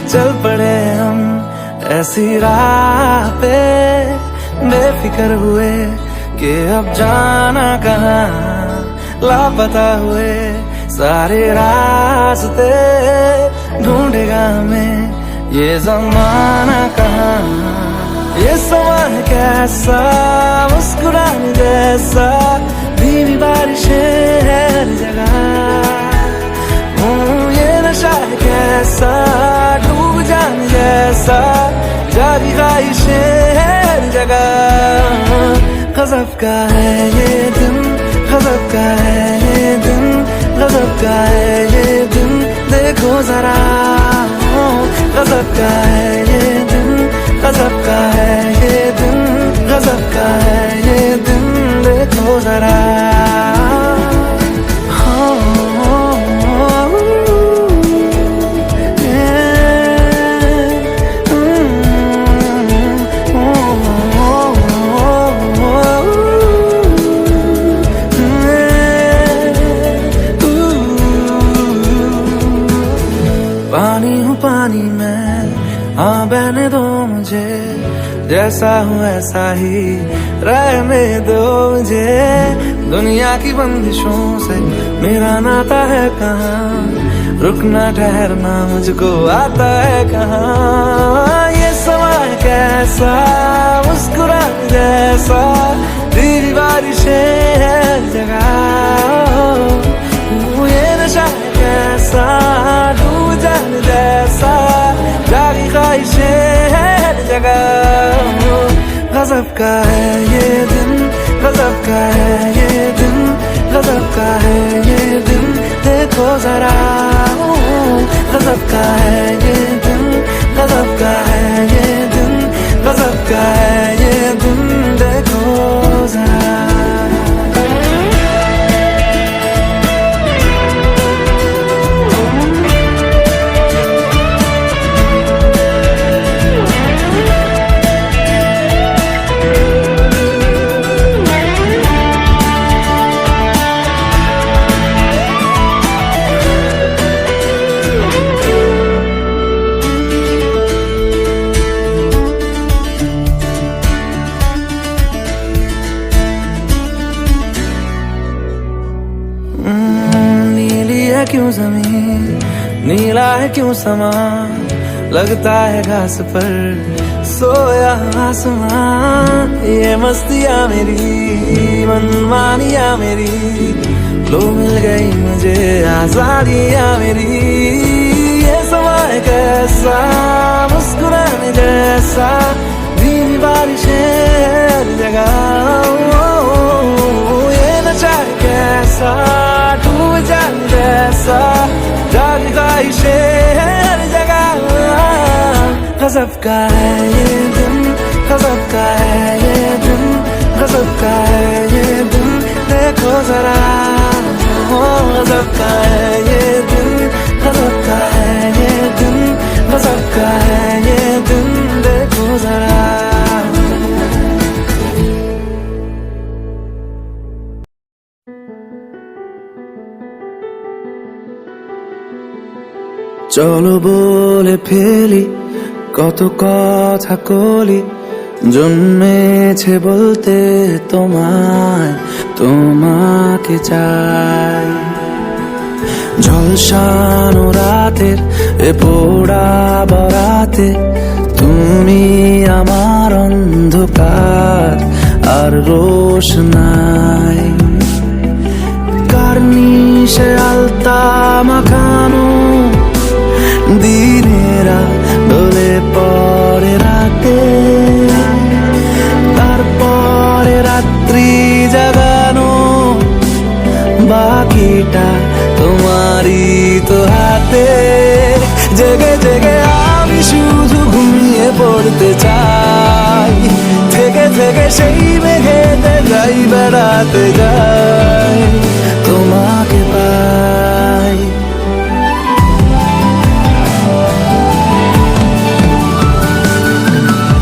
चल पड़े हम ऐसी राह पे, बेफिक्र हुए कि अब जाना कहाँ, लापता हुए सारे रास्ते, ढूंढेगा हमें ये ज़माना कहाँ। ये समा है कैसा, मुस्कुराने जैसा, धीमी बारिशें हर जगह। ये नशा है कैसा, डूब जाने जैसा, जारी ख्वाहिशें हर जगह। गज़ब का है ये दिन, गज़ब का है ये दिन, गज़ब का है ये दिन, देखो जरा। गज़ब का है ये दिन, गज़ब का है ये दिन, गज़ब का है ये दिन, देखो जरा। पानी हूँ पानी मैं, हाँ बहने दो मुझे, जैसा हूँ ऐसा ही रहने दो मुझे। दुनिया की बंदिशों से मेरा नाता है कहाँ, रुकना ठहरना मुझको आता है कहाँ। ये समा है कैसा, मुस्कुराने जैसा, धीमी बारिशें हर जगह। ये नशा है कैसा, डूब जाने जैसा, जारी ख्वाहिशें हर जगह। गज़ब का है ये दिन, गज़ब का है ये दिन, गज़ब का है ये दिन, देखो जरा। गज़ब का है ये दिन, गज़ब का है ये दिन, गज़ब का है ये दिन, देखो जरा। नीली है क्यों जमीन, नीला है क्यों समा, लगता है घास पर सोया आसमां। ये मस्तियाँ मेरी, मनमानियाँ मेरी, लो मिल गई मुझे आजादियाँ मेरी। ये समा है कैसा, मुस्कुराने जैसा, धीमी बारिशें हर जगह। ये नशा है कैसा, डूब जाने जैसा, जारी ख्वाहिशें हर जगह। गज़ब का है ये दिन, गज़ब का है ये दिन, गज़ब का है ये दिन, देखो जरा। गज़ब का है ये दिन, गज़ब का है ये दिन, गज़ब का है ये दिन, देखो जरा। চলো বলে ফেলি কত কথা কলি, জন্মেছে বলতে তোমায়, তোমাকে চাই। ঝলসানো রাতের এ পোড়া বরাতে, তুমি আমার অন্ধকার আর রোশনাই। কার্নিশে আলতা মাখানো দিনেরা ডলে পরে রাতে, তারপরে রাত্রি জাগানো, বাকিটা তোমারই তো হাতে। জেগে জেগে আমি শুধু ঘুমিয়ে পড়তে চাই, থেকে থেকে সেই মেঘেতে যাই বেড়াতে যাই, তোমাকে পাই।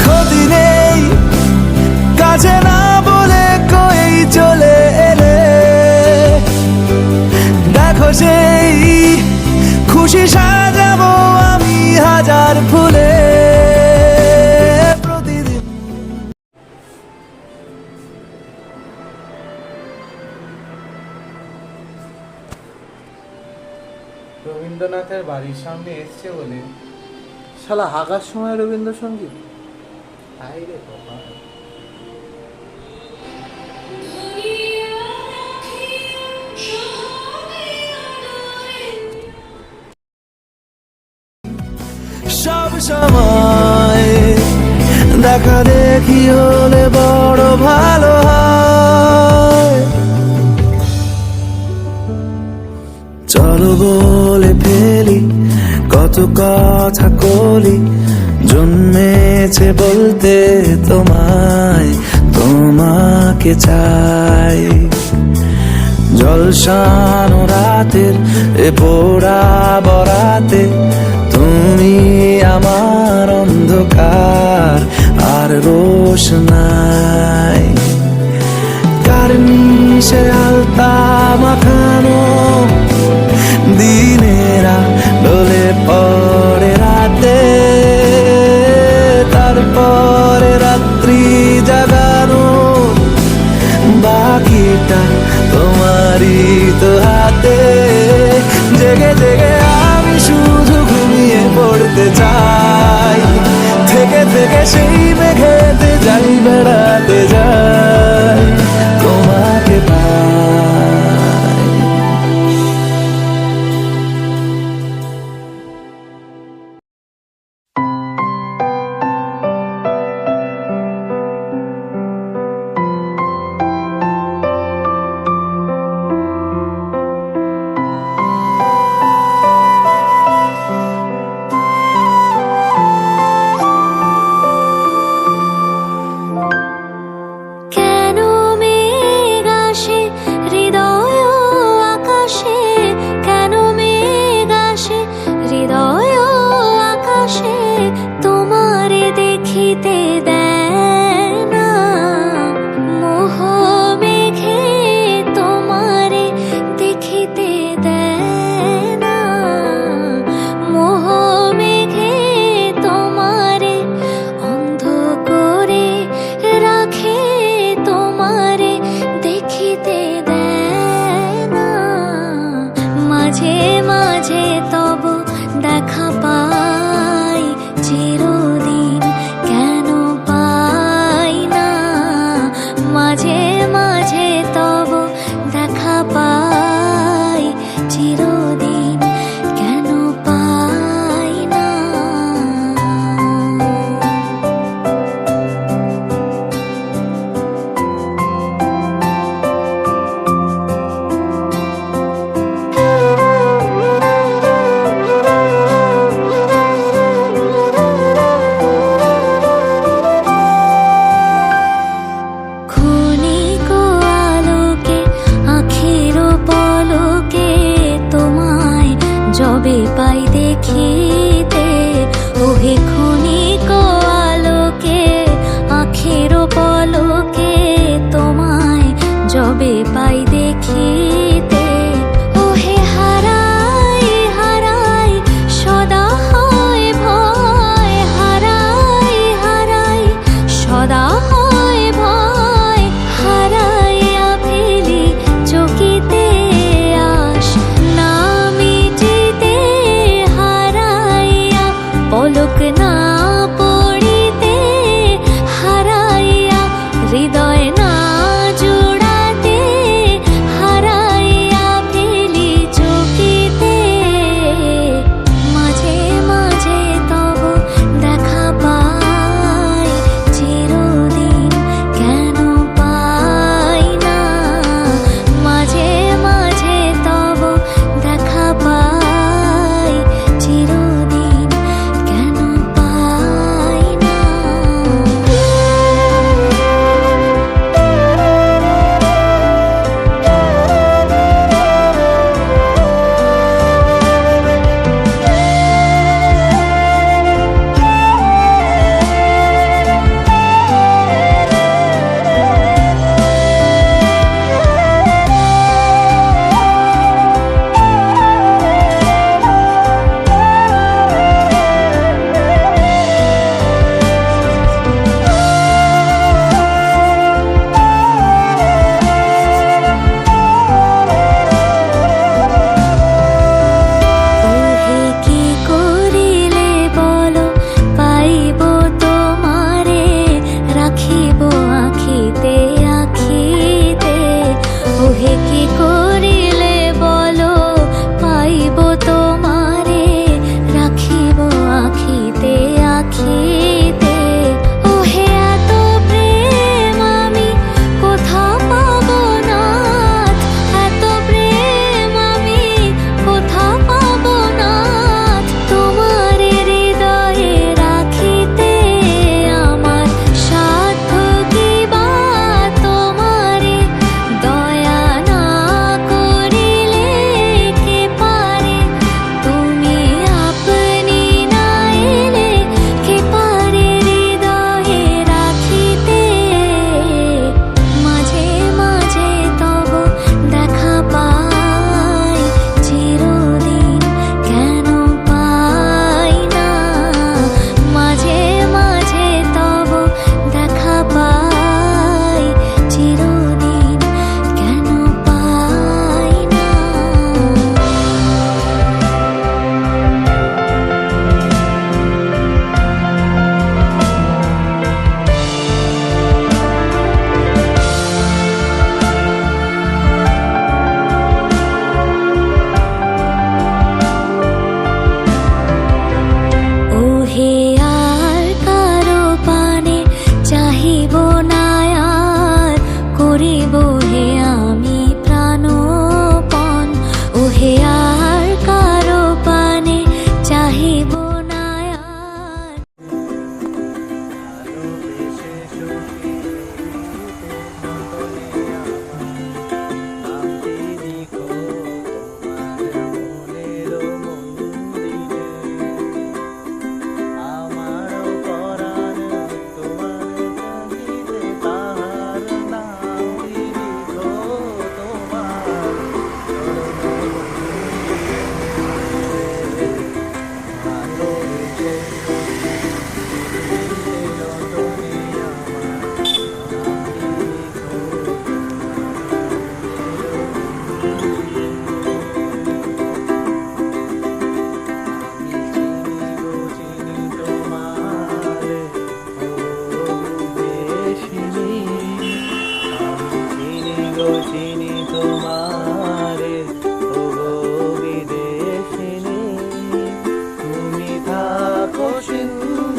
ক্ষতি নেই কাছে না বলে কই চলে এলে, দেখো সেই খুশি সাজাবো আমি হাজার বাড়ির সামনে এসছে বলে। শালা হাগার সময় রবীন্দ্রসঙ্গীত। তাই রে বাবা। সব সময় দেখা দেখি হলে বড় ভালো হয়। চলো বলে ফেলি কত কথা কলি, জন্মেছে বলতে তোমায়, তোমাকে চাই। জলসানো রাতের এ পোড়া বরাতে তুমি আমার অন্ধকার আর রোশনাই। কার্নিশে আলতা মাখানো দিনেরা ডলে পড়ে রাতে, তারপরে রাত্রি জাগানো বাকিটা তোমারই তো হাতে। জেগে জেগে আমি শুধু ঘুমিয়ে পড়তে চাই, থেকে থেকে সেই মেঘেতে যাই বেড়াতে যাই, তোমাকে পাই।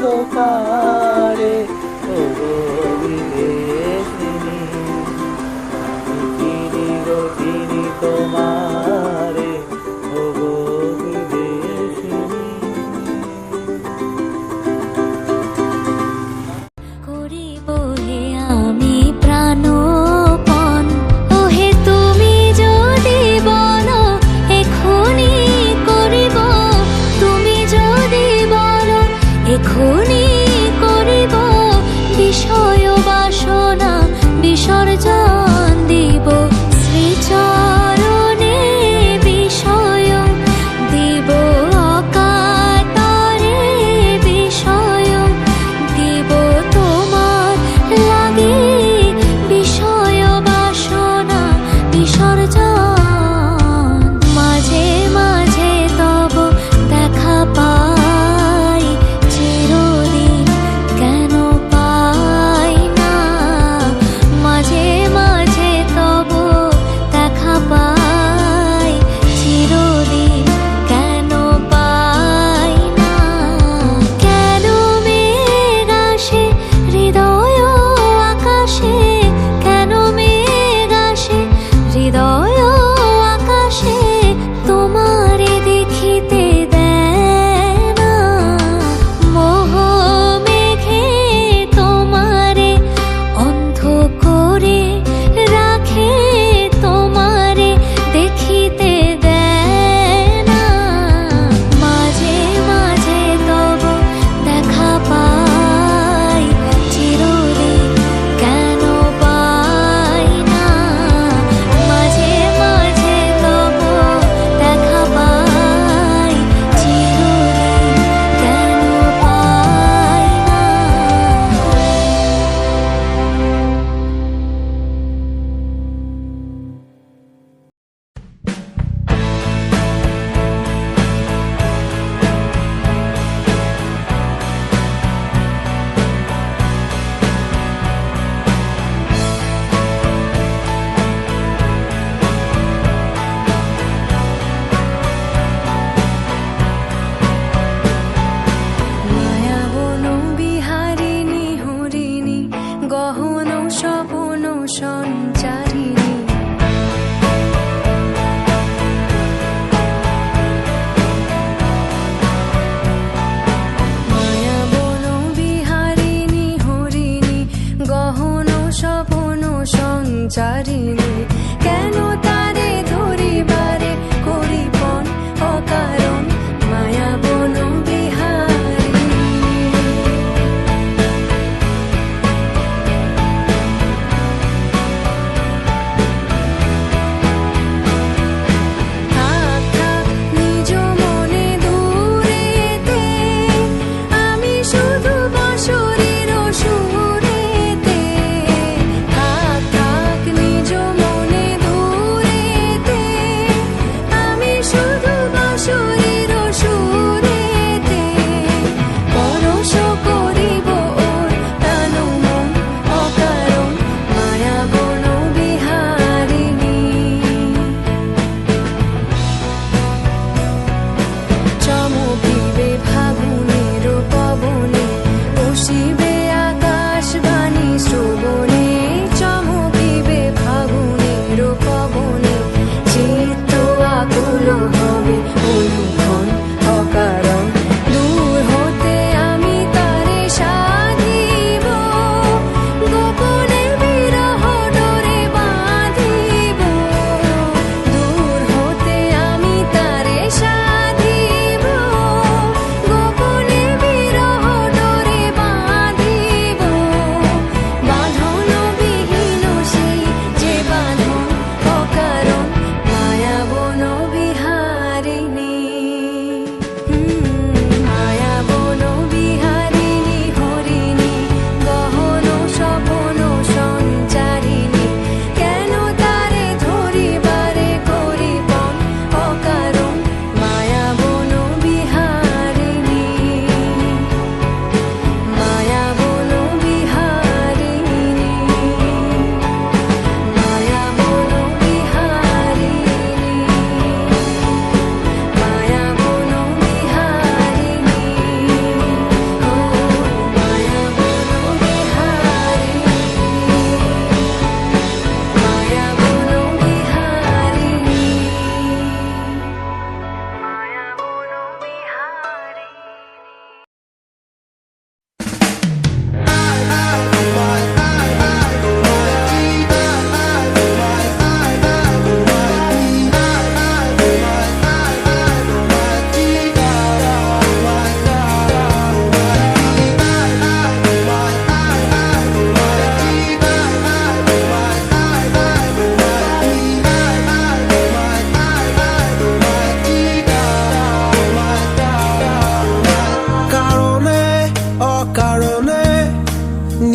অন্ধকারে ও গো বিদেশিনী, চিনি গো চিনি তোমারে ও গো বিদেশিনী। করিব হে আমি প্রাণপণ, ওহে তুমি যদি বলো এখনি করিব, তুমি যদি বলো এখনি করিব, বিষয় বাসনা বিসর্জন দিব, শ্রীচরণে বিষয় দিব, অকাতরে বিষয় দিব, তোমার লাগি বিষয় বাসনা বিসর্জন। মাঝে মাঝে তব দেখা পাই, চিরদিন কেন পাই না, মাঝে মাঝে তব দেখা পাই, চিরদিন কেন পাই না। কেন মেঘ আসে হৃদয় আকাশে, কেন মেঘ আসে হৃদয় আকাশে, তোমারে দেখিতে দেয় না, মোহ মেঘে তোমারে অন্ধ করে রাখে, তোমারে দেখিতে দেয় না। মাঝে মাঝে তব দেখা পাই, চিরদিন কেন পাই না, মাঝে মাঝে তব দেখা পাই, চিরদিন কেন পাই না। মায়াবন বিহারিণী হরিণী, গহন স্বপন সঞ্চারিণী, মায়াবন বিহারিণী হরিণী, গহন স্বপন সঞ্চারিণী, কেন তারে ধরিবারে করিপন অকারণ, মায়াবন বিহারিণী। থাক থাক নিজ মনে দূরেতে, আমি শুধু বাঁশরীর সুরেতে, থাক থাক নিজ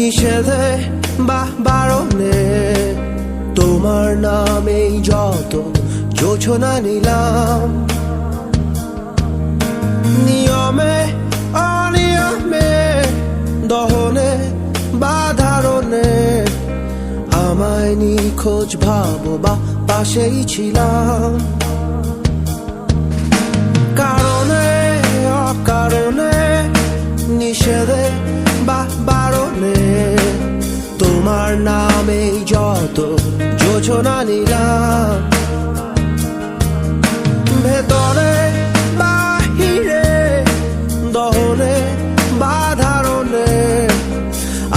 নিষেধে বা বারণে তোমার নামেই যত যোছনা নিলাম, নিয়মে অনিয়মে দহনে বা ধারণে আমায় নিখোঁজ ভাবো বা পাশেই ছিলাম। কারণে অকারণে নিষেধে বা বারণে তোমার নামেই যত যোছনা নিলাম, ভেতরে বাহিরে দহনে বা ধারণে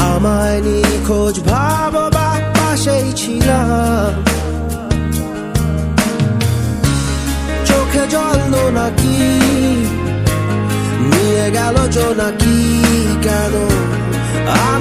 আমায় নিখোঁজ ভাবো বা পাশেই ছিলাম। চোখে জল নাকি নিয়ে গেল জোনাকি, কেন আমি